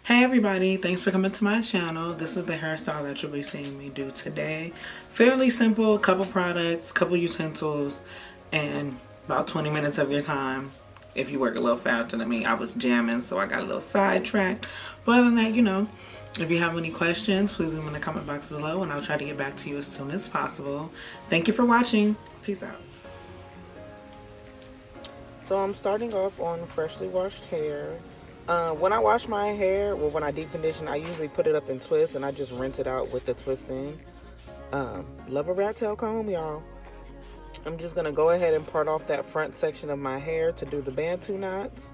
Hey everybody, thanks for coming to my channel. This is the hairstyle that you'll be seeing me do today. Fairly simple, couple products, couple utensils, and about 20 minutes of your time. If you work a little faster than me, I was jamming, so I got a little sidetracked. But other than that, if you have any questions, please leave them in the comment box below and I'll try to get back to you as soon as possible. Thank you for watching. Peace out. So I'm starting off on freshly washed hair. When I wash my hair, when I deep condition, I usually put it up in twists and I just rinse it out with the twisting. Love a rat tail comb, y'all. I'm just gonna go ahead and part off that front section of my hair to do the Bantu knots.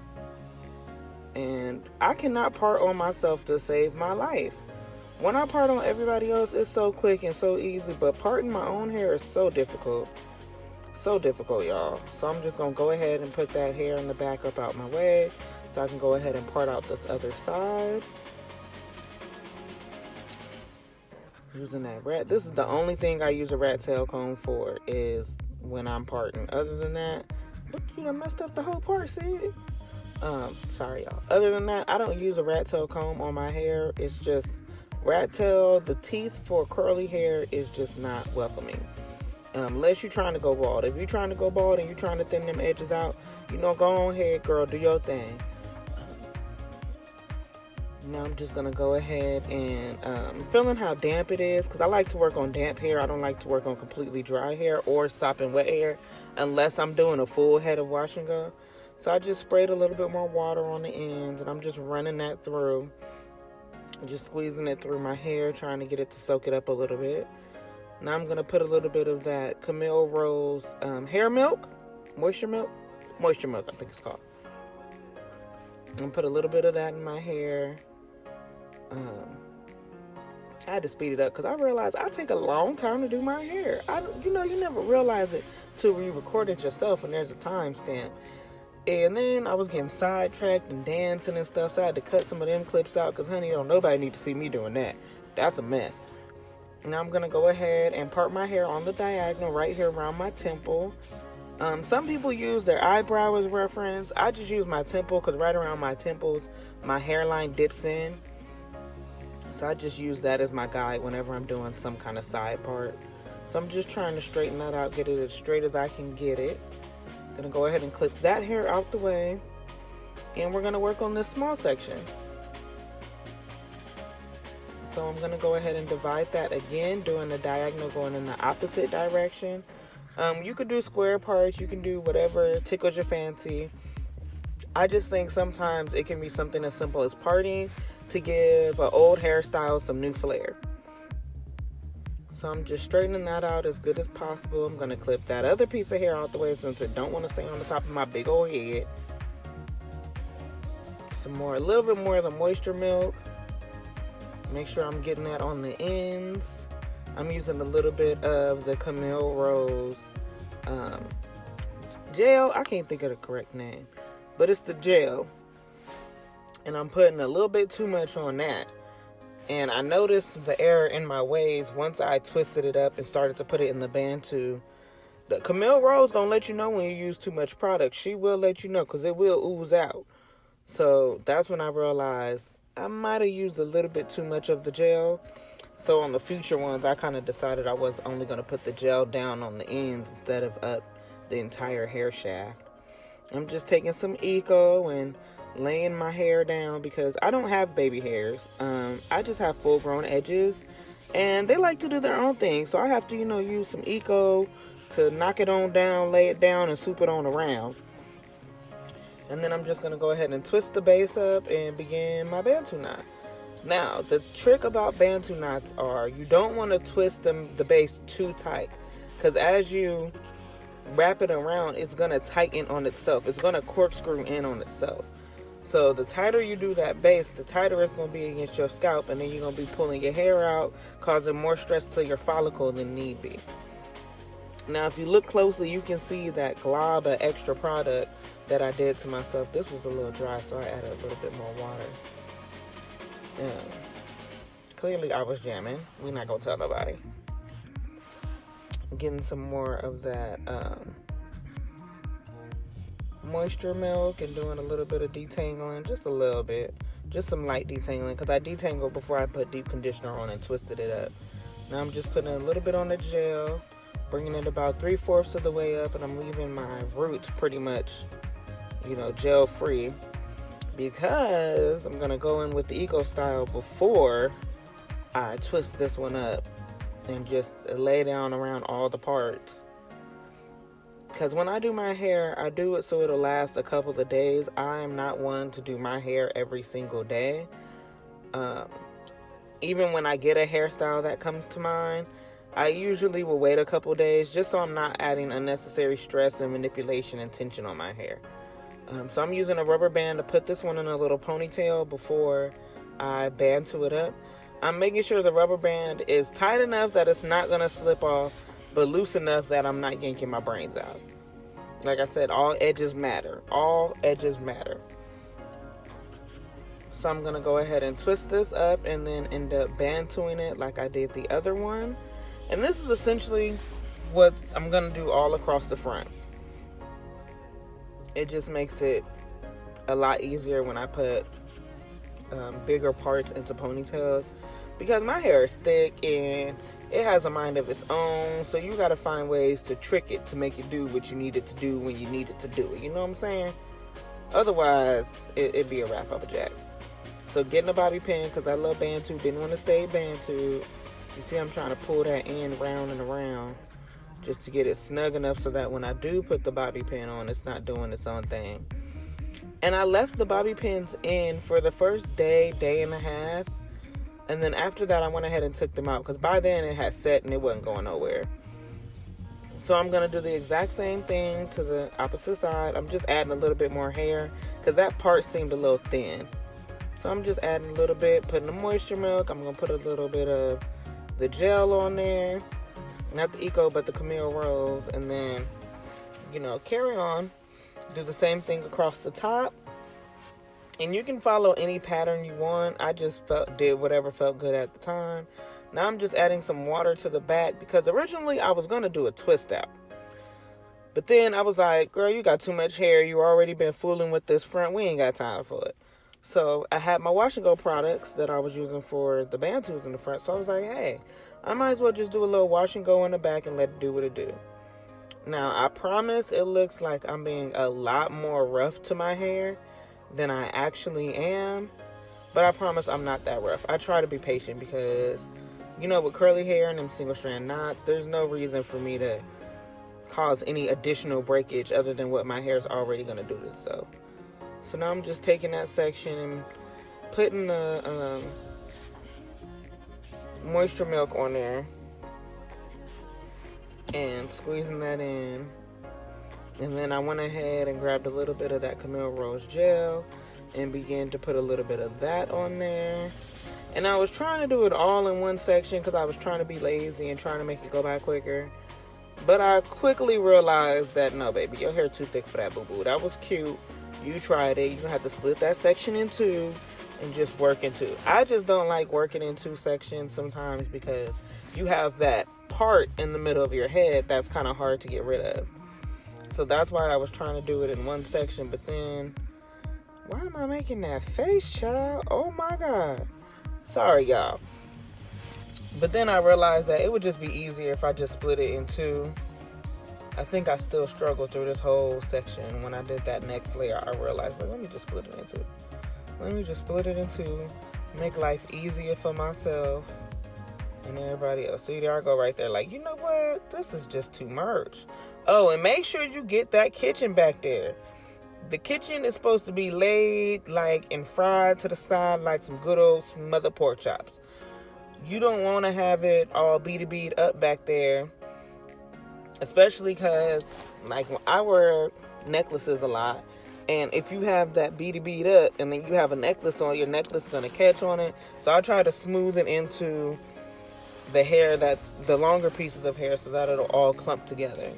And I cannot part on myself to save my life. When I part on everybody else, it's so quick and so easy, but parting my own hair is so difficult. So difficult, y'all. So I'm just gonna go ahead and put that hair in the back up out my way so I can go ahead and part out this other side. Using that rat. This is the only thing I use a rat tail comb for, is when I'm parting. Other than that, but you done messed up the whole part, see? Sorry y'all. Other than that, I don't use a rat tail comb on my hair. It's just rat tail. The teeth for curly hair is just not welcoming. Unless you're trying to go bald. If you're trying to go bald and you're trying to thin them edges out, go on ahead, girl, do your thing. Now I'm just going to go ahead and feeling how damp it is, because I like to work on damp hair. I don't like to work on completely dry hair or sopping wet hair unless I'm doing a full head of wash and go. So I just sprayed a little bit more water on the ends and I'm just running that through. Just squeezing it through my hair, trying to get it to soak it up a little bit. Now I'm going to put a little bit of that Camille Rose hair milk, moisture milk, I think it's called. I'm going to put a little bit of that in my hair. I had to speed it up because I realized I take a long time to do my hair. You never realize it till you record it yourself and there's a timestamp. And then I was getting sidetracked and dancing and stuff, so I had to cut some of them clips out because, honey, nobody need to see me doing that. That's a mess. Now I'm going to go ahead and part my hair on the diagonal right here around my temple. Some people use their eyebrow as reference. I just use my temple because right around my temples, my hairline dips in. So I just use that as my guide whenever I'm doing some kind of side part. So I'm just trying to straighten that out, get it as straight as I can get it. Gonna go ahead and clip that hair out the way. And we're gonna work on this small section. So I'm gonna go ahead and divide that again, doing the diagonal going in the opposite direction. You could do square parts, you can do whatever tickles your fancy. I just think sometimes it can be something as simple as parting to give an old hairstyle some new flair. So I'm just straightening that out as good as possible. I'm gonna clip that other piece of hair out the way since it don't want to stay on the top of my big old head. A little bit more of the moisture milk. Make sure I'm getting that on the ends. I'm using a little bit of the Camille Rose gel. I can't think of the correct name, but it's the gel. And I'm putting a little bit too much on that. And I noticed the error in my ways once I twisted it up and started to put it in the Bantu. The Camille Rose gonna let you know when you use too much product. She will let you know because it will ooze out. So that's when I realized I might have used a little bit too much of the gel. So on the future ones, I kind of decided I was only going to put the gel down on the ends instead of up the entire hair shaft. I'm just taking some Eco and laying my hair down because I don't have baby hairs. I just have full grown edges and they like to do their own thing. So I have to, use some Eco to knock it on down, lay it down and swoop it on around. And then I'm just going to go ahead and twist the base up and begin my Bantu knot. Now, the trick about Bantu knots are you don't want to twist the base too tight. Because as you wrap it around, it's going to tighten on itself. It's going to corkscrew in on itself. So the tighter you do that base, the tighter it's going to be against your scalp. And then you're going to be pulling your hair out, causing more stress to your follicle than need be. Now, if you look closely, you can see that glob of extra product that I did to myself. This was a little dry, so I added a little bit more water. Clearly, I was jamming. We're not going to tell nobody. Getting some more of that moisture milk and doing a little bit of detangling, just a little bit. Just some light detangling, because I detangled before I put deep conditioner on and twisted it up. Now I'm just putting a little bit on the gel, bringing it about 3/4 of the way up, and I'm leaving my roots pretty much, gel free, because I'm gonna go in with the Eco Style before I twist this one up and just lay down around all the parts. Because when I do my hair, I do it so it'll last a couple of days. I am not one to do my hair every single day. Even when I get a hairstyle that comes to mind, I usually will wait a couple days just so I'm not adding unnecessary stress and manipulation and tension on my hair. So I'm using a rubber band to put this one in a little ponytail before I Bantu it up. I'm making sure the rubber band is tight enough that it's not going to slip off, but loose enough that I'm not yanking my brains out. Like I said, all edges matter. All edges matter. So I'm going to go ahead and twist this up and then end up Bantuing it like I did the other one. And this is essentially what I'm going to do all across the front. It just makes it a lot easier when I put bigger parts into ponytails, because my hair is thick and it has a mind of its own, so you got to find ways to trick it to make it do what you need it to do when you need it to do it. You know what I'm saying? Otherwise, it'd be a wrap up a jack. So getting a bobby pin, because I love Bantu, didn't want to stay Bantu. You see I'm trying to pull that end round and around just to get it snug enough so that when I do put the bobby pin on, it's not doing its own thing. And I left the bobby pins in for the first day and a half. And then after that, I went ahead and took them out, because by then it had set and it wasn't going nowhere. So I'm going to do the exact same thing to the opposite side. I'm just adding a little bit more hair, because that part seemed a little thin. So I'm just adding a little bit, putting the moisture milk. I'm going to put a little bit of the gel on there. Not the Eco, but the Camille Rose. And then, carry on. Do the same thing across the top. And you can follow any pattern you want. I just did whatever felt good at the time. Now I'm just adding some water to the back, because originally I was going to do a twist out. But then I was like, girl, you got too much hair. You already been fooling with this front. We ain't got time for it. So I had my wash and go products that I was using for the Bantus in the front. So I was like, hey, I might as well just do a little wash and go in the back and let it do what it do. Now, I promise it looks like I'm being a lot more rough to my hair than I actually am. But I promise I'm not that rough. I try to be patient, because, with curly hair and them single strand knots, there's no reason for me to cause any additional breakage other than what my hair is already going to do to itself. So now I'm just taking that section and putting the moisture milk on there and squeezing that in. And then I went ahead and grabbed a little bit of that Camille Rose gel and began to put a little bit of that on there. And I was trying to do it all in one section, because I was trying to be lazy and trying to make it go by quicker. But I quickly realized that, no, baby, your hair too thick for that, boo-boo. That was cute. You tried it. You're going to have to split that section in two and just work in two. I just don't like working in two sections sometimes, because you have that part in the middle of your head that's kind of hard to get rid of. So that's why I was trying to do it in one section. But then, why am I making that face, child? Oh my God. Sorry, y'all. But then I realized that it would just be easier if I just split it in two. I think I still struggled through this whole section. When I did that next layer, I realized, let me just split it in two. Let me just split it in two. Make life easier for myself and everybody else. See, there I go right there. Like, you know what? This is just too much. Oh, and make sure you get that kitchen back there. The kitchen is supposed to be laid and fried to the side like some good old smothered pork chops. You don't want to have it all bead up back there. Especially because, I wear necklaces a lot. And if you have that bead up and then you have a necklace on, your necklace is going to catch on it. So I try to smooth it into the hair, that's the longer pieces of hair, so that it'll all clump together.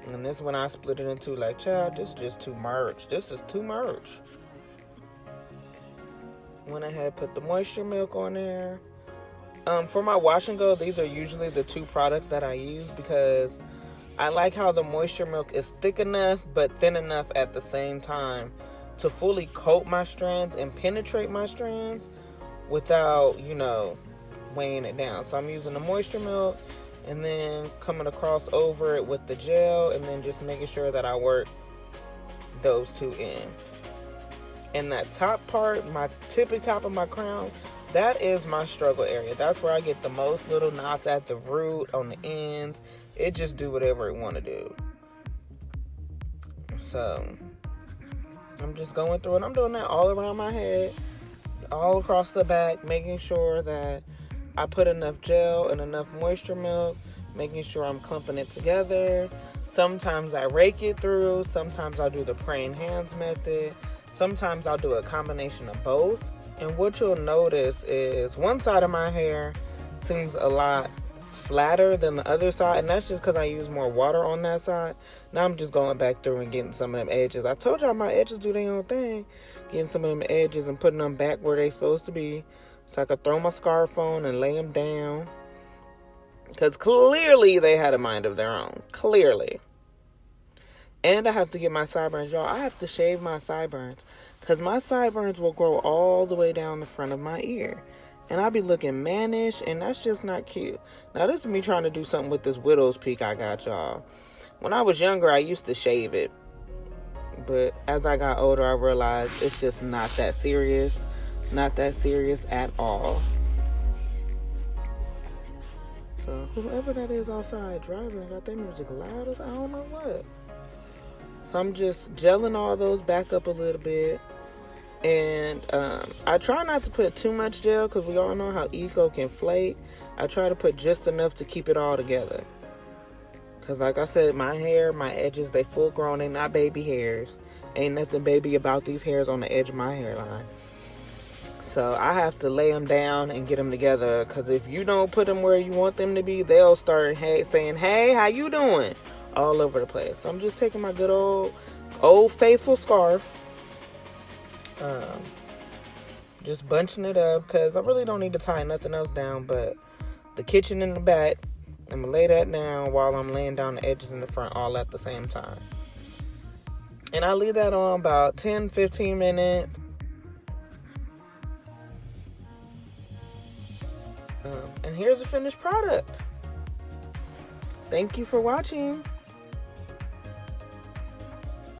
And this one I split it into, child, this is just too much. This is too much. Went ahead, put the moisture milk on there. For my wash and go, these are usually the two products that I use, because I like how the moisture milk is thick enough but thin enough at the same time to fully coat my strands and penetrate my strands without, weighing it down. So I'm using the moisture milk and then coming across over it with the gel, and then just making sure that I work those two in. And that top part, my tippy top of my crown, that is my struggle area. That's where I get the most little knots at the root, on the ends. It just do whatever it want to do. So I'm just going through it. I'm doing that all around my head, all across the back, making sure that I put enough gel and enough moisture milk, making sure I'm clumping it together. Sometimes I rake it through. Sometimes I'll do the praying hands method. Sometimes I'll do a combination of both. And what you'll notice is one side of my hair seems a lot flatter than the other side, and that's just because I use more water on that side. Now I'm just going back through and getting some of them edges. I told y'all my edges do their own thing. Getting some of them edges and putting them back where they're supposed to be, so I could throw my scarf on and lay them down. Because clearly they had a mind of their own. Clearly. And I have to get my sideburns. Y'all, I have to shave my sideburns, because my sideburns will grow all the way down the front of my ear. And I'll be looking mannish, and that's just not cute. Now, this is me trying to do something with this widow's peak I got, y'all. When I was younger, I used to shave it. But as I got older, I realized it's just not that serious. Not that serious at all. So, whoever that is outside driving got their music loud as I don't know what. So I'm just gelling all those back up a little bit. And I try not to put too much gel, because we all know how Eco can flake. I try to put just enough to keep it all together. Because like I said, my hair, my edges, they full grown. They not baby hairs. Ain't nothing baby about these hairs on the edge of my hairline. So I have to lay them down and get them together. Because if you don't put them where you want them to be, they'll start saying, hey, how you doing? All over the place. So I'm just taking my good old faithful scarf. Just bunching it up, because I really don't need to tie nothing else down but the kitchen in the back. I'm going to lay that down while I'm laying down the edges in the front all at the same time. And I leave that on about 10-15 minutes. And here's the finished product. Thank you for watching.